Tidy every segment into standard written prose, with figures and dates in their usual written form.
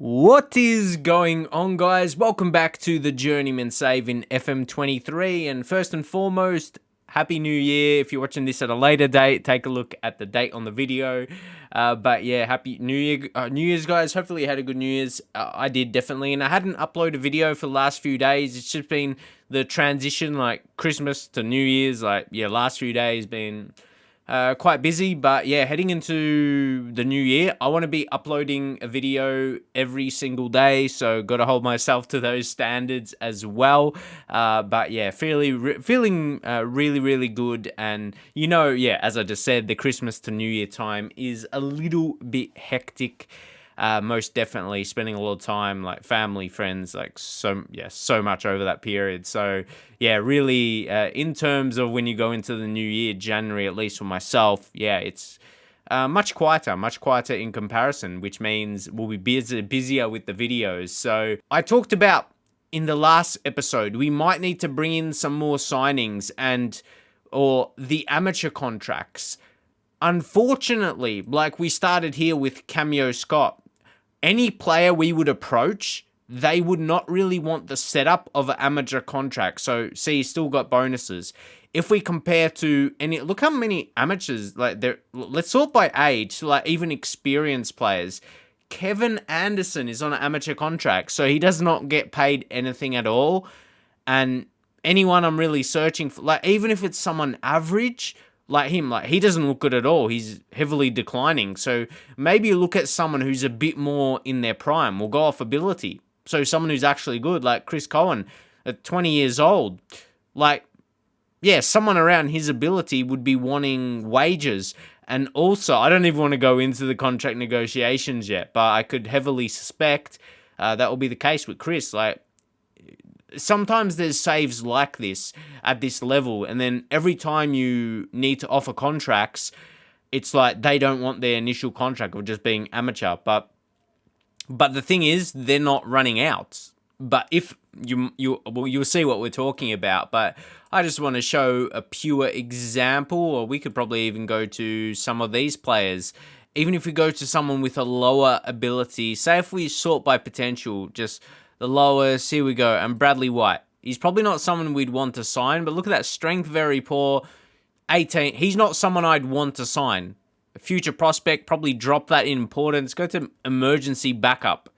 What is going on, guys? Welcome back to the Journeyman save in FM23, and first and foremost, Happy New Year. If you're watching this at a later date, take a look at the date on the video. But yeah, Happy New Year, New Year's, guys. Hopefully you had a good New Year's. I did, definitely, and I hadn't uploaded a video for the last few days. It's just been the transition, like Christmas to New Year's. Last few days been quite busy, but yeah, heading into the new year, I want to be uploading a video every single day, so got to hold myself to those standards as well. But yeah, feeling really good, and as I just said, the Christmas to New Year time is a little bit hectic. Most definitely spending a lot of time, like family, friends, like so much over that period. So yeah, really, in terms of when you go into the new year, January, at least for myself, yeah, it's much quieter in comparison, which means we'll be busier with the videos. So I talked about in the last episode, we might need to bring in some more signings or the amateur contracts. Unfortunately, like we started here with Cameo Scott, any player we would approach, they would not really want the setup of an amateur contract. So, see, he's still got bonuses. If we compare to look how many amateurs, let's sort by age, like even experienced players. Kevin Anderson is on an amateur contract, so he does not get paid anything at all. And anyone I'm really searching for, like even if it's someone average, like him, like he doesn't look good at all. He's heavily declining. So maybe you look at someone who's a bit more in their prime. We'll go off ability. So someone who's actually good, like Chris Cohen, at 20 years old. Like, yeah, someone around his ability would be wanting wages. And also, I don't even want to go into the contract negotiations yet, but I could heavily suspect that will be the case with Chris. Like, sometimes there's saves like this at this level, and then every time you need to offer contracts, it's like they don't want their initial contract of just being amateur. But the thing is, they're not running out. But if you'll see what we're talking about. But I just want to show a pure example, or we could probably even go to some of these players. Even if we go to someone with a lower ability, say if we sort by potential, just the lowest, here we go, and Bradley White. He's probably not someone we'd want to sign, but look at that, strength very poor, 18. He's not someone I'd want to sign. A future prospect, probably drop that in importance. Go to emergency backup.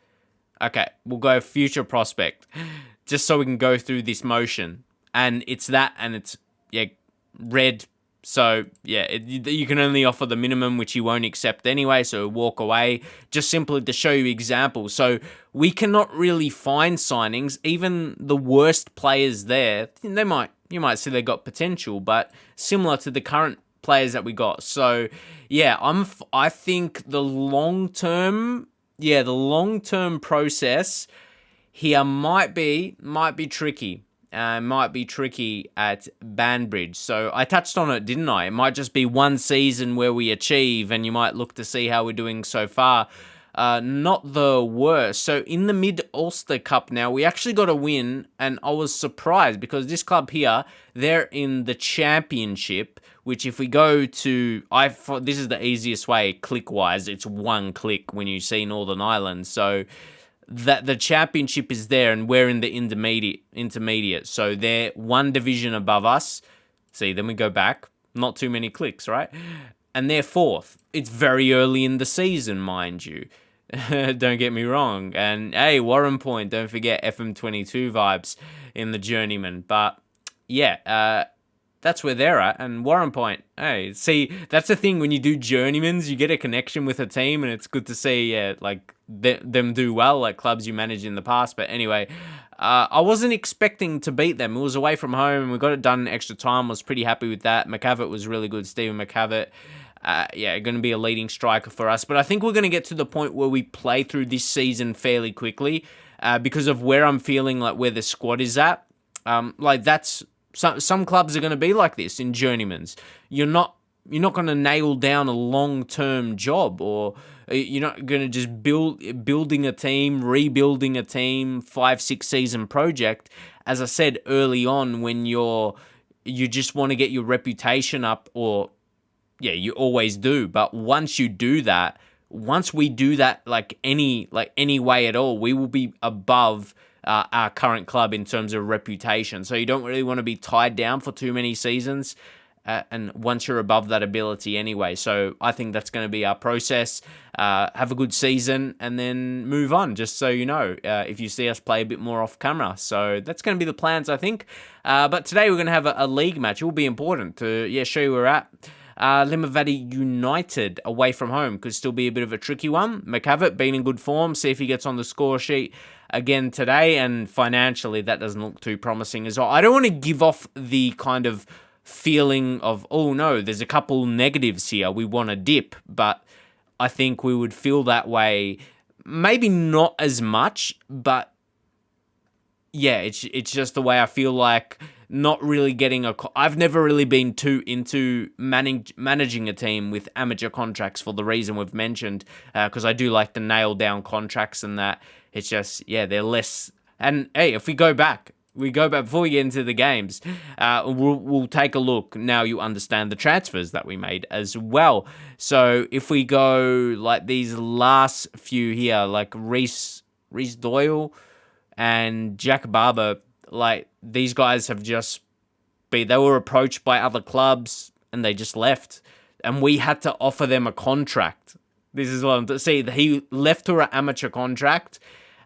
Okay, we'll go future prospect, just so we can go through this motion. And it's that, and it's, red. So, you can only offer the minimum, which you won't accept anyway, so walk away, just simply to show you examples. So, we cannot really find signings. Even the worst players there, you might say they got potential, but similar to the current players that we got. So, yeah, I think the long-term process here might be tricky. Might be tricky at Banbridge. So I touched on it, didn't I? It might just be one season where we achieve, and you might look to see how we're doing so far. Not the worst. So in the Mid-Ulster Cup now, we actually got a win, and I was surprised because this club here, they're in the championship, which if we go to, this is the easiest way, click-wise, it's one click when you see Northern Ireland. So that the championship is there, and we're in the intermediate. So they're one division above us. See, then we go back. Not too many clicks, right? And they're fourth. It's very early in the season, mind you. Don't get me wrong. And hey, Warren Point, don't forget FM22 vibes in the Journeyman. But yeah, that's where they're at. And Warren Point, hey, see, that's the thing when you do Journeymans, you get a connection with a team, and it's good to see, them do well, like clubs you managed in the past. But anyway, I wasn't expecting to beat them. It was away from home, and we got it done in extra time. I was pretty happy with that. McCavitt was really good. Stephen McCavitt, going to be a leading striker for us. But I think we're going to get to the point where we play through this season fairly quickly because of where I'm feeling like where the squad is at. Some clubs are going to be like this in Journeymans. You're not going to nail down a long-term job, or you're not going to just building a team, rebuilding a team, 5-6 season project. As I said early on, when you just want to get your reputation up, or you always do. But once you do that, once we do that, any way at all, we will be above our current club in terms of reputation. So you don't really want to be tied down for too many seasons. And once you're above that ability anyway. So I think that's going to be our process. Have a good season and then move on, just so you know, if you see us play a bit more off camera. So that's going to be the plans, I think. But today we're going to have a league match. It will be important to show you where we're at. Limavady United away from home could still be a bit of a tricky one. MikeyF been in good form. See if he gets on the score sheet again today. And financially, that doesn't look too promising as well. I don't want to give off the kind of feeling of, oh no, there's a couple negatives here, we want to dip, but I think we would feel that way, maybe not as much, but yeah, it's just the way I feel, like not really getting I've never really been too into managing a team with amateur contracts for the reason we've mentioned, because I do like to nail down contracts and that. It's just, they're less, and hey, if we go back before we get into the games, we'll take a look. Now you understand the transfers that we made as well. So if we go like these last few here, like Reece Doyle and Jack Barber, like these guys have they were approached by other clubs and they just left. And we had to offer them a contract. This is what I'm saying. He left to an amateur contract.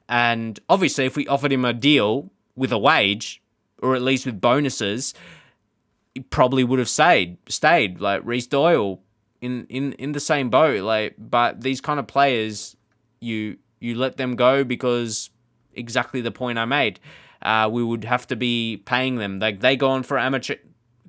And obviously if we offered him a deal with a wage, or at least with bonuses, he probably would have stayed. Like Reece Doyle in the same boat. Like, but these kind of players, you let them go because exactly the point I made. We would have to be paying them. Like they go on for an amateur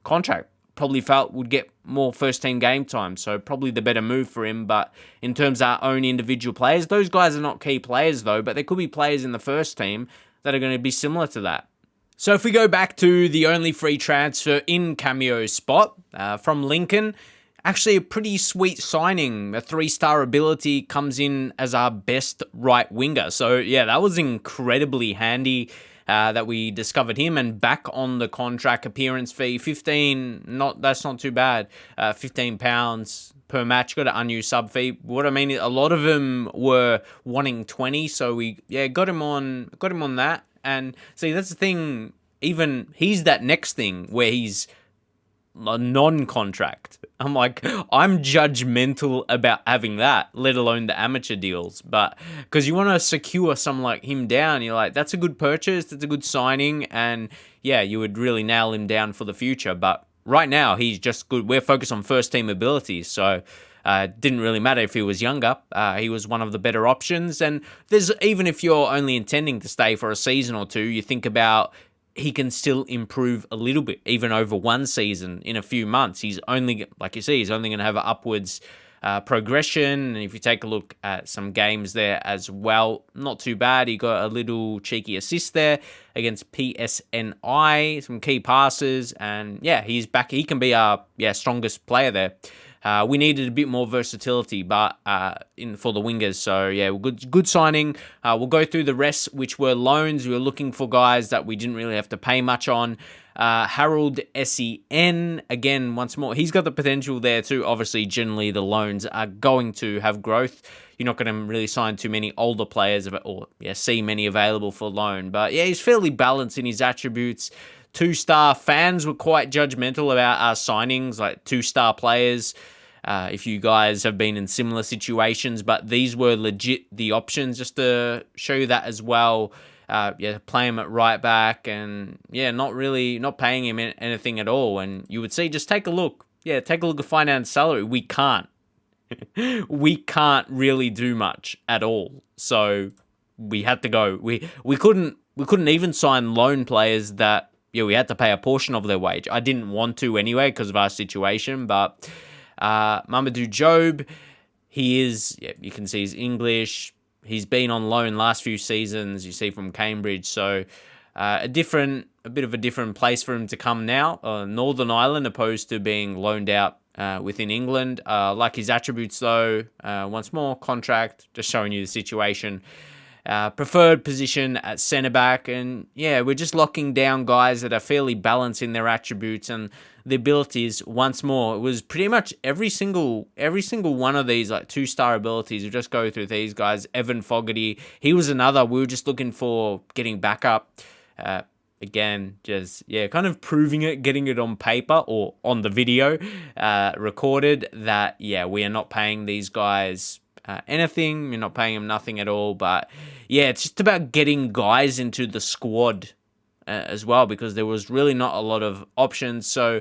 contract. Probably felt would get more first team game time, so probably the better move for him. But in terms of our own individual players, those guys are not key players though. But there could be players in the first team that are going to be similar to that. So if we go back to the only free transfer in Cameo's spot from Lincoln, actually a pretty sweet signing. A 3-star ability, comes in as our best right winger. So yeah, that was incredibly handy that we discovered him, and back on the contract appearance fee, 15, that's not too bad, £15 per match, got an unused sub fee. What I mean, a lot of them were wanting 20, so we got him on that. And see, that's the thing, even he's that next thing where he's a non-contract. I'm like, I'm judgmental about having that, let alone the amateur deals. But because you want to secure someone like him down, you're like, that's a good purchase, that's a good signing, and yeah, you would really nail him down for the future. But right now, he's just good. We're focused on first team abilities, so it didn't really matter if he was younger. He was one of the better options. And even if you're only intending to stay for a season or two, you think about he can still improve a little bit, even over one season. In a few months, he's only, like you see, he's only going to have an upwards progression. And if you take a look at some games there as well, not too bad. He got a little cheeky assist there against PSNI, some key passes, and yeah, he's back. He can be our strongest player there. We needed a bit more versatility, but for the wingers. So yeah, good signing. We'll go through the rest, which were loans. We were looking for guys that we didn't really have to pay much on. Harold Sen, again, once more, he's got the potential there too. Obviously, generally the loans are going to have growth. You're not going to really sign too many older players or see many available for loan. But yeah, he's fairly balanced in his attributes. 2-star fans were quite judgmental about our signings, like 2-star players. If you guys have been in similar situations, but these were legit the options, just to show you that as well. Play him at right back, and not paying him anything at all. And you would see, just take a look. Yeah, take a look at finance salary. We can't really do much at all. So we had to go. We couldn't even sign loan players that we had to pay a portion of their wage. I didn't want to anyway because of our situation, but Mamadou Job, he is, you can see he's English. He's been on loan last few seasons, you see, from Cambridge. So a bit of a different place for him to come now, Northern Ireland, opposed to being loaned out within England. Like his attributes though, once more, contract, just showing you the situation. preferred position at centre back, and yeah, we're just locking down guys that are fairly balanced in their attributes and the abilities. Once more, it was pretty much every single one of these like 2-star abilities. We just go through these guys. Evan Fogarty, he was another. We were just looking for getting back up. Again, just, yeah, kind of proving it, getting it on paper or on the video recorded that, yeah, we are not paying these guys anything. We're not paying them nothing at all. But, yeah, it's just about getting guys into the squad as well, because there was really not a lot of options. So,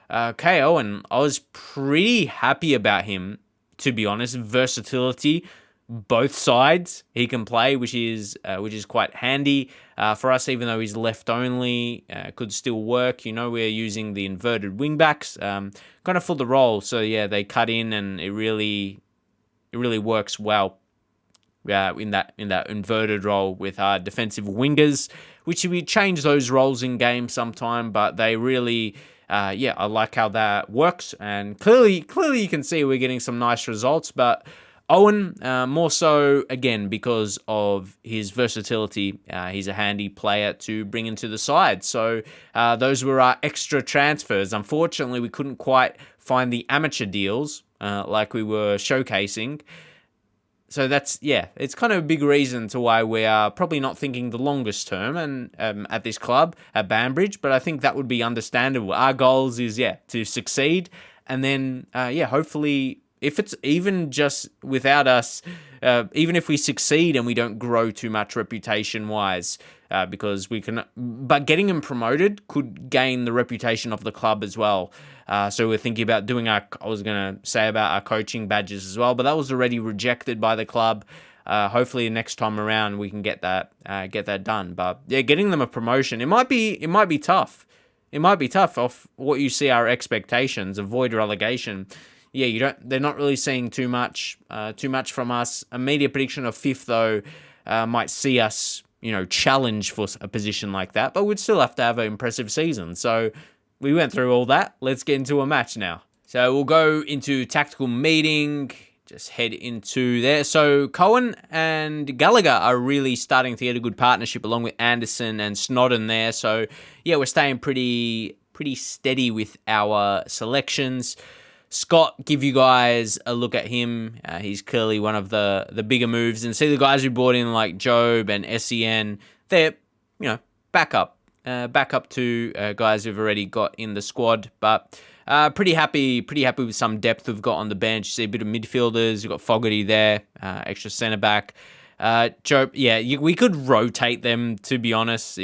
KO, and I was pretty happy about him, to be honest. Versatility, both sides he can play, which is quite handy for us. Even though he's left only, could still work. You know, we're using the inverted wingbacks kind of for the role. So yeah, they cut in, and it really works well in that inverted role with our defensive wingers, which we change those roles in game sometime, but they really. I like how that works, and clearly you can see we're getting some nice results, but Owen, more so, again, because of his versatility. He's a handy player to bring into the side. So those were our extra transfers. Unfortunately, we couldn't quite find the amateur deals like we were showcasing. So it's kind of a big reason to why we are probably not thinking the longest term and at this club, at Banbridge, but I think that would be understandable. Our goals is, to succeed, and then, hopefully, if it's even just without us, even if we succeed and we don't grow too much reputation-wise, because we can, but getting him promoted could gain the reputation of the club as well. So we're thinking about doing I was going to say about our coaching badges as well, but that was already rejected by the club. Hopefully next time around we can get that done. But yeah, getting them a promotion, it might be tough. It might be tough off what you see our expectations, avoid relegation. Yeah, they're not really seeing too much from us. A media prediction of 5th, though, might see us, challenge for a position like that, but we'd still have to have an impressive season. So we went through all that. Let's get into a match now. So we'll go into tactical meeting, just head into there. So Cohen and Gallagher are really starting to get a good partnership along with Anderson and Snodden there. So yeah, we're staying pretty steady with our selections. Scott, give you guys a look at him. He's clearly one of the bigger moves. And see the guys we brought in like Job and SEN, they're, backup to guys who've already got in the squad. But pretty happy with some depth we've got on the bench. You see a bit of midfielders. You've got Fogarty there, extra centre back. Job, we could rotate them, to be honest.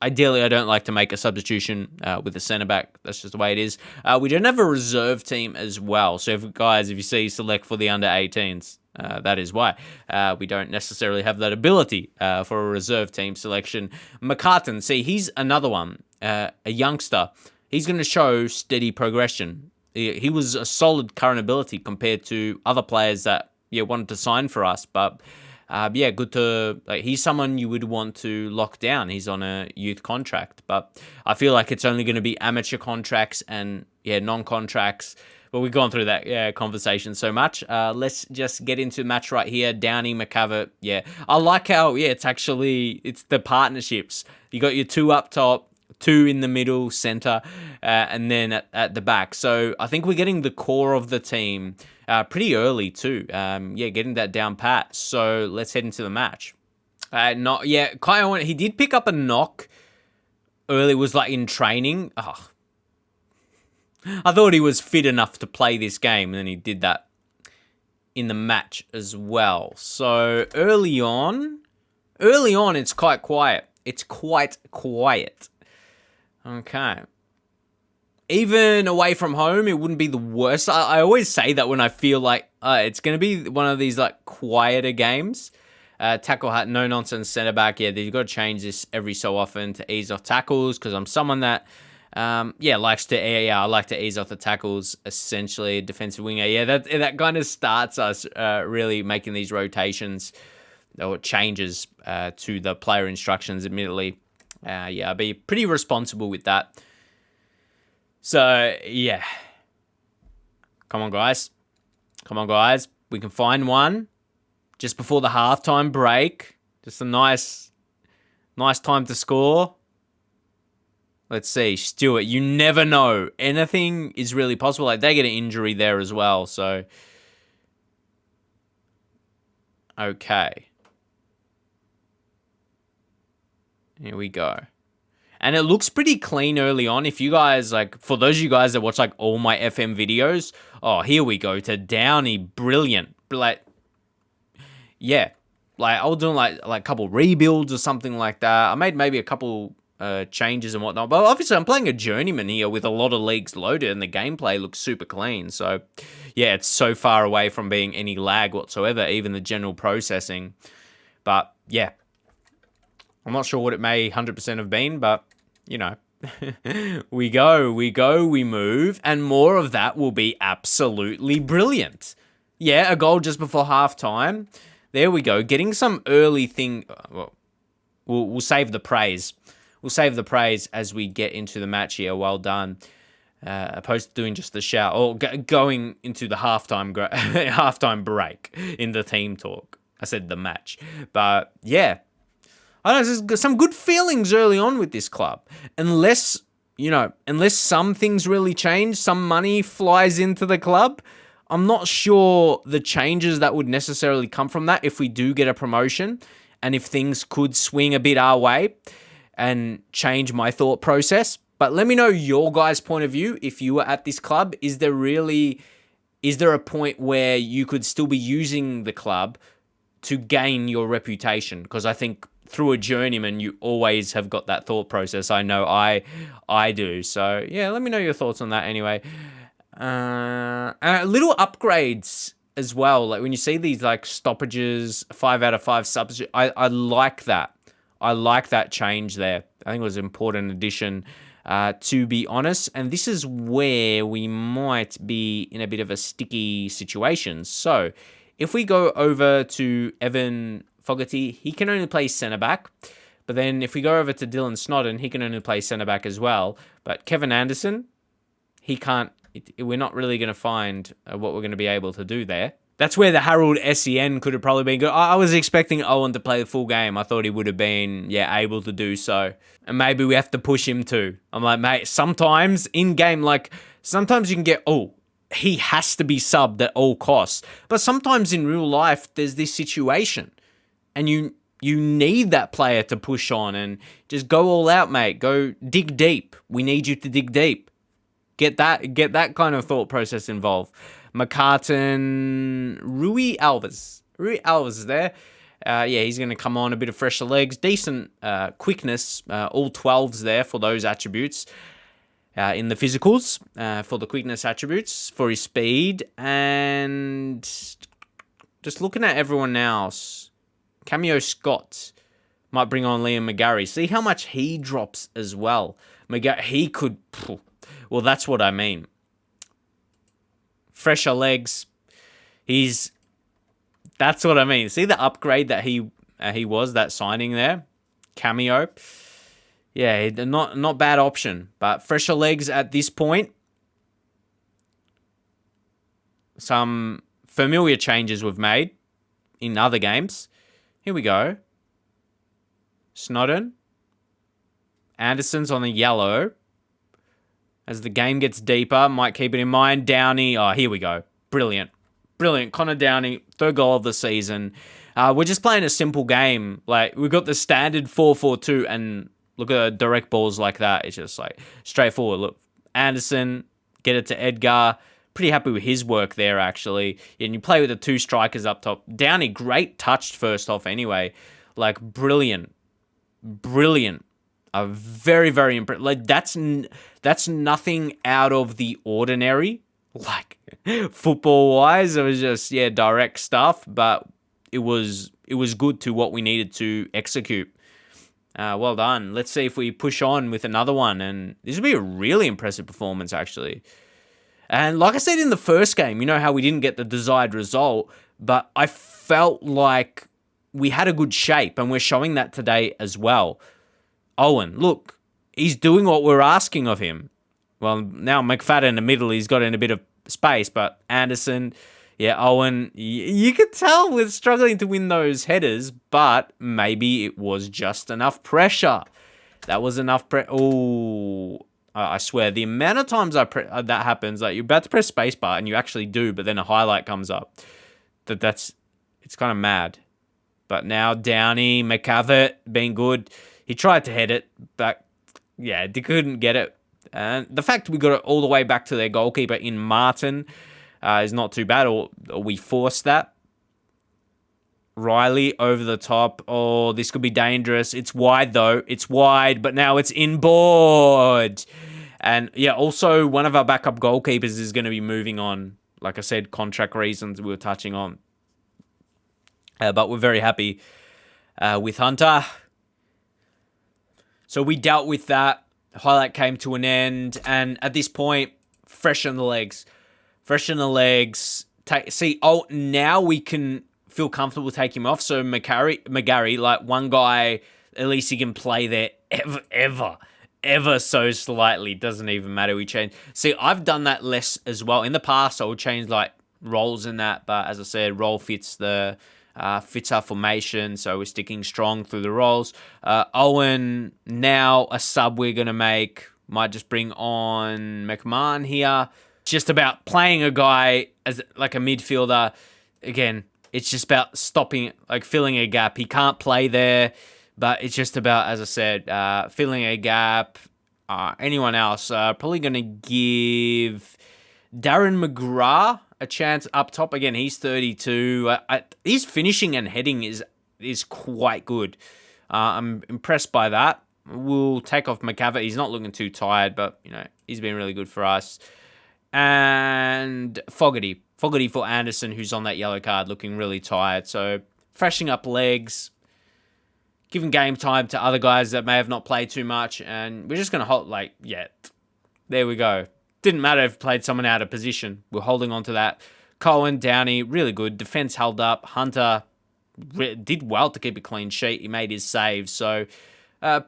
Ideally, I don't like to make a substitution with a centre-back. That's just the way it is. We don't have a reserve team as well. So, if you see select for the under-18s, that is why. We don't necessarily have that ability for a reserve team selection. McCartan, see, he's another one, a youngster. He's going to show steady progression. He was a solid current ability compared to other players that wanted to sign for us, but... good to, he's someone you would want to lock down. He's on a youth contract, but I feel like it's only going to be amateur contracts and, non-contracts. But we've gone through that conversation so much. Let's just get into the match right here. Downey, McCavitt, I like how, it's the partnerships. You got your 2 up top, 2 in the middle, centre, and then at the back. So I think we're getting the core of the team pretty early too. Getting that down pat. So let's head into the match. Kyle, he did pick up a knock early. Was like in training. Oh, I thought he was fit enough to play this game, and then he did that in the match as well. So early on, it's quite quiet. It's quite quiet. Okay. Even away from home, it wouldn't be the worst. I always say that when I feel like it's going to be one of these like quieter games. Tackle hat, no nonsense centre back. Yeah, you've got to change this every so often to ease off tackles, because I'm someone that likes to. I like to ease off the tackles. Essentially, a defensive winger. Yeah, that kind of starts us really making these rotations or changes to the player instructions. Admittedly, I'll be pretty responsible with that. So, yeah. Come on, guys. We can find one. just before the halftime break. Just a nice time to score. Let's see, Stewart, you never know. Anything is really possible. Like, they get an injury there as well, so. Okay. Here we go. And it looks pretty clean early on. If you guys, like, for those of you guys that watch, like, all my FM videos, oh, here we go to Downey. Brilliant. Like, yeah. Like, I was doing, like a couple rebuilds or something like that. I made maybe a couple changes and whatnot. But obviously, I'm playing a journeyman here with a lot of leagues loaded, and the gameplay looks super clean. So, yeah, it's so far away from being any lag whatsoever, even the general processing. But, yeah. I'm not sure what it may 100% have been, but, you know, we go, we move, and more of that will be absolutely brilliant. Yeah, a goal just before halftime. There we go. Getting some early thing. Well, we'll save the praise. We'll save the praise as we get into the match here. Well done. Opposed to doing just the shout or going into the halftime break in the team talk. I said the match, but yeah. I don't know, there's some good feelings early on with this club. Unless some things really change, some money flies into the club, I'm not sure the changes that would necessarily come from that if we do get a promotion and if things could swing a bit our way and change my thought process. But let me know your guys' point of view. If you were at this club, is there a point where you could still be using the club to gain your reputation? Because I think through a journeyman, you always have got that thought process. I know I do. So yeah, let me know your thoughts on that anyway. Little upgrades as well. Like when you see these like stoppages, 5 out of 5 substitute, I like that. I like that change there. I think it was an important addition, to be honest. And this is where we might be in a bit of a sticky situation. So if we go over to Evan Fogarty, he can only play centre-back. But then if we go over to Dylan Snodden, he can only play centre-back as well. But Kevin Anderson, he can't. We're not really going to find what we're going to be able to do there. That's where the Harold SEN could have probably been good. I was expecting Owen to play the full game. I thought he would have been, able to do so. And maybe we have to push him too. I'm like, mate, sometimes in-game, like, sometimes you can get, he has to be subbed at all costs. But sometimes in real life, there's this situation. And you need that player to push on and just go all out, mate. Go dig deep. We need you to dig deep. Get that kind of thought process involved. McCartan, Rui Alves is there. He's going to come on a bit of fresher legs. Decent quickness. All 12s there for those attributes. In the physicals, for the quickness attributes, for his speed. And just looking at everyone else, Cameo Scott might bring on Liam McGarry. See how much he drops as well. He could... Well, that's what I mean. Fresher legs. That's what I mean. See the upgrade that he was, that signing there? Cameo. Yeah, not bad option. But fresher legs at this point. Some familiar changes we've made in other games. Here we go. Snodden. Anderson's on the yellow. As the game gets deeper, might keep it in mind. Downey. Oh, here we go. Brilliant. Connor Downey, 3rd goal of the season. We're just playing a simple game. Like, we've got the standard 4-4-2, and look at direct balls like that. It's just like straightforward. Look, Anderson, get it to Edgar. Pretty happy with his work there, actually. And you play with the 2 strikers up top. Downey, great touched first off anyway. Like, brilliant. Very, very impressive. Like, that's nothing out of the ordinary. Like, football-wise, it was just, direct stuff. But it was good to what we needed to execute. Well done. Let's see if we push on with another one. And this will be a really impressive performance, actually. And like I said in the first game, you know how we didn't get the desired result, but I felt like we had a good shape, and we're showing that today as well. Owen, look, he's doing what we're asking of him. Well, now McFadden in the middle, he's got in a bit of space, but Anderson, Yeah, Owen, you could tell we're struggling to win those headers, but maybe it was just enough pressure. That was enough Oh, I swear, the amount of times that happens, like you're about to press spacebar and you actually do, but then a highlight comes up. It's kind of mad. But now Downey, McCavitt being good. He tried to head it, but yeah, they couldn't get it. And the fact we got it all the way back to their goalkeeper in Martin is not too bad, or we forced that. Riley over the top. Oh, this could be dangerous. It's wide, though. It's wide, but now it's inboard. And, yeah, also one of our backup goalkeepers is going to be moving on. Like I said, contract reasons we were touching on. But we're very happy with Hunter. So we dealt with that. Highlight came to an end. And at this point, fresh on the legs. Now we can feel comfortable taking him off. So McGarry, like one guy, at least he can play there ever so slightly. Doesn't even matter. We change. See, I've done that less as well. In the past, I would change like roles in that. But as I said, role fits our formation. So we're sticking strong through the roles. Owen, now a sub we're going to make. Might just bring on McMahon here. Just about playing a guy as like a midfielder. Again, it's just about stopping, like filling a gap. He can't play there, but it's just about, as I said, filling a gap. Anyone else? Probably going to give Darren McGrath a chance up top. Again, he's 32. His finishing and heading is quite good. I'm impressed by that. We'll take off McCavitt. He's not looking too tired, but he's been really good for us. And Fogarty for Anderson, who's on that yellow card, looking really tired. So freshening up legs, giving game time to other guys that may have not played too much, and we're just going to hold, there we go. Didn't matter if played someone out of position. We're holding on to that. Cohen, Downey, really good. Defense held up. Hunter did well to keep a clean sheet. He made his save. So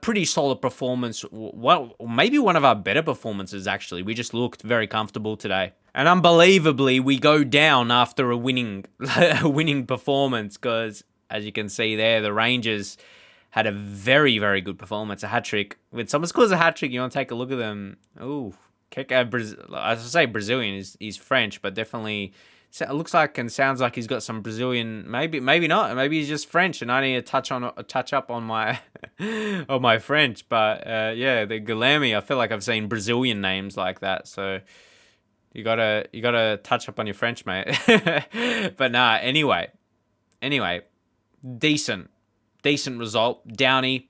pretty solid performance. Well, maybe one of our better performances, actually. We just looked very comfortable today. And unbelievably, we go down after a winning performance because, as you can see there, the Rangers had a very, very good performance, a hat-trick. When someone scores a hat-trick, you want to take a look at them. Ooh, as I say, Brazilian, he's French, but definitely it looks like and sounds like he's got some Brazilian. Maybe not. Maybe he's just French, and I need to touch up on my on my French. But yeah, the Guilherme. I feel like I've seen Brazilian names like that. So you gotta touch up on your French, mate. But nah. Anyway, decent result. Downey,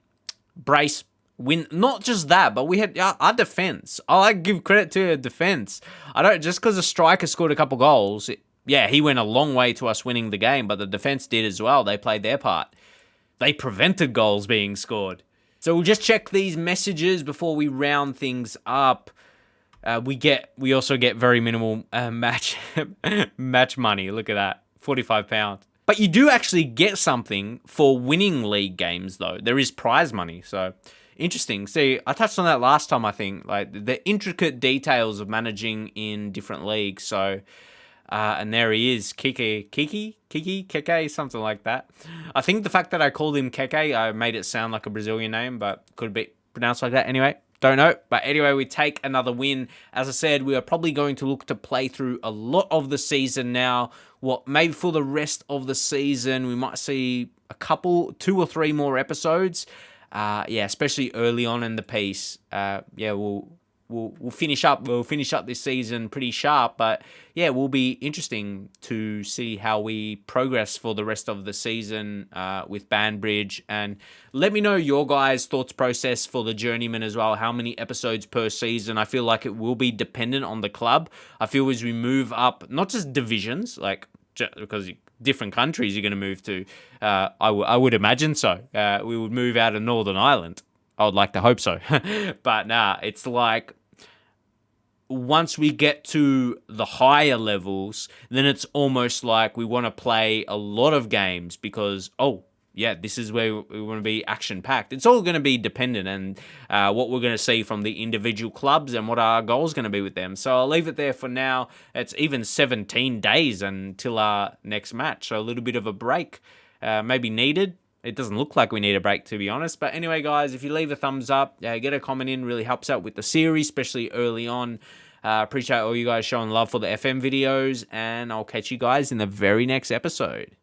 brace. Win, not just that, but we had our defense. I like give credit to the defense. I don't just because the striker scored a couple goals. He went a long way to us winning the game, but the defense did as well. They played their part. They prevented goals being scored. So we'll just check these messages before we round things up. We also get very minimal match money. Look at that, £45. But you do actually get something for winning league games, though. There is prize money, so. Interesting. See, I touched on that last time, I think, like the intricate details of managing in different leagues. So, and there he is, Keke, something like that. I think the fact that I called him Keke, I made it sound like a Brazilian name, but could be pronounced like that. Anyway, don't know. But anyway, we take another win. As I said, we are probably going to look to play through a lot of the season now. Maybe for the rest of the season, we might see two or three more episodes. Especially early on in the piece. We'll finish up. We'll finish up this season pretty sharp, but yeah, will be interesting to see how we progress for the rest of the season with Banbridge. And let me know your guys' thoughts process for the Journeyman as well. How many episodes per season? I feel like it will be dependent on the club. I feel as we move up, not just divisions, like because different countries you're going to move to. I would imagine so. We would move out of Northern Ireland. I would like to hope so. But nah, it's like once we get to the higher levels, then it's almost like we want to play a lot of games because, yeah, this is where we want to be action-packed. It's all going to be dependent and what we're going to see from the individual clubs and what our goal's going to be with them. So I'll leave it there for now. It's even 17 days until our next match, so a little bit of a break maybe needed. It doesn't look like we need a break, to be honest. But anyway, guys, if you leave a thumbs up, get a comment in, really helps out with the series, especially early on. Appreciate all you guys showing love for the FM videos, and I'll catch you guys in the very next episode.